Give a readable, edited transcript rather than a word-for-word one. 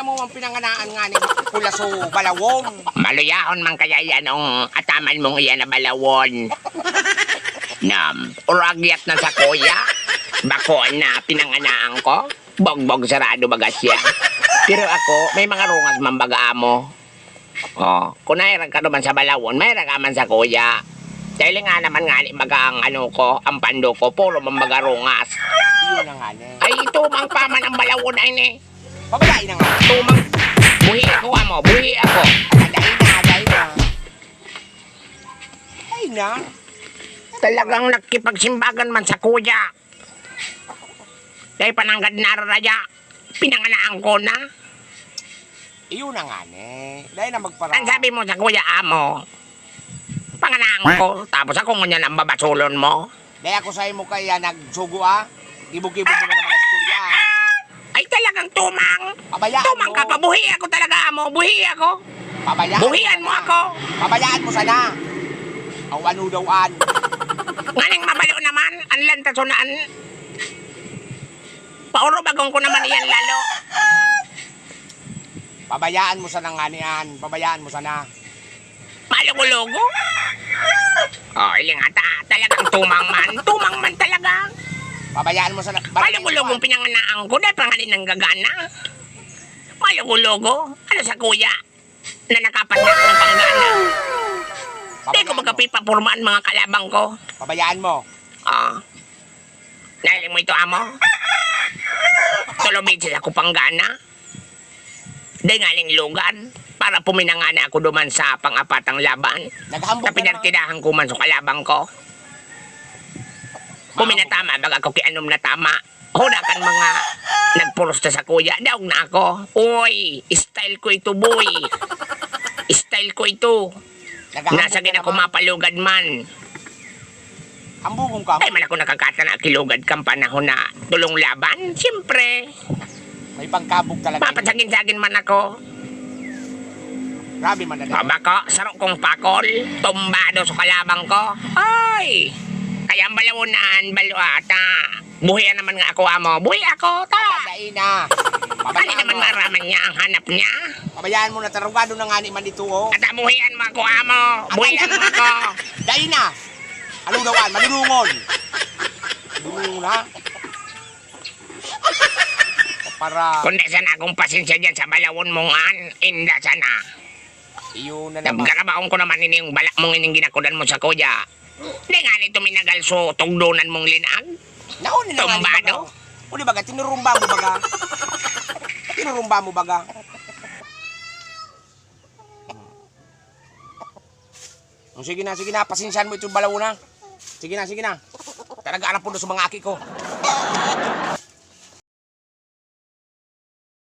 mo ang pinanganaan nga ni Pulaso balawon. Maluyahon man kaya yan ang ataman mong iyan na balawon. Uragyat na sa kuya. Bako na pinanganaan ko. Bogbog sarado baga siya. Pero ako, may mga rungas man baga amo. Kung nairag ka naman sa balawon, may ka man sa kuya. Dahil nga naman nga baga ang ano ko, ang pando ko, puro man baga rungas. Iyon na nga ni. Ay, tumang pa man ang balawon ay ni. Pabalain na nga. Tumang. Buhi ako amo, buhi ako. Aday na. Ay na. Talagang nakipagsimbagan man sa kuya. Dahil pananggad nararaya, pinanganaan ko na. Iyon na nga ni. Dahil na magpara. Ang sabi mo sa kuya amo, panganaan ko, tapos ako ngunyan ang babasulon mo. Dahil ako sa'yo mo kaya nagsugo Gibo-gibo mo na naman ang istorya. Ay talagang tumang. Pabayaan Tumang mo. ka pa, buhi ako talaga amo, buhi ako. Pabayaan Buhian mo sana. ako. Pabayaan mo sana. Ang ano dawan. Nganing mabalo naman, ang lantasunaan. Pauro bagong ko naman iyan lalo. Pabayaan mo sana nga niyan. Pabayaan mo sana. Malugo-lugo. Iling ata, talagang tumang man talaga. Pabayaan mo sana. Malugo-lugong pinanganaan ko, dahil pangalin ng gagana. Malugo-lugo, ano sa kuya? Na nakapat na akong panggana. Di ko magkapipapurmaan mga kalabang ko. Pabayaan mo. Nahiling mo ito, amo? Tulubid sa ako panggana. Di ngaling lugan. Para puminangana ako duman sa pang-apatang laban. Naghambog Na pinartidahan ko man sa kalabang ko. Puminatama, baga ko kianom na tama. Huna kan mga nagpurusta sa kuya. Daog na ako. Uy, style ko ito, boy. Style ko ito. Nasa gina ko mapalugad man. Hambugong ka. Ay man ako nakakata na kilugad kang panahon na tulong laban. Siyempre, May pangkabog talaga. papasagin-sagin man ako. Grabe man na. Bako, sarong kong pakol. Tumbado sa kalabang ko. Ay! Kaya ang balawunan, baluata. Buhian naman nga ako, amo. Buhi ako, ta! Pabayaan na. Kali Pabayaan naman mo. maraman niya ang hanap niya. Pabayaan mo na. Tarugado na nga ni man dito. At buhian mo ako, amo. Buhian mo ako. Dahil na. Anong dawan? Malulungon. Malulungon ha? Para Kung di sana akong pasensya dyan sa balawon mong inda sana. iyo na naman. Nagkarabaon ko naman ini yung balak mong ining ginakudan mo sa kuya. Di nga nito minagal so tugdonan mong linag. Nauna na nga ni Tumbado? baga. Uli baga, tinurumba mo baga. Tinurumba mo baga. Sige na, pasensyahan mo itong balaw na. Sige na. Talaga anak po doon sa mga aki ko.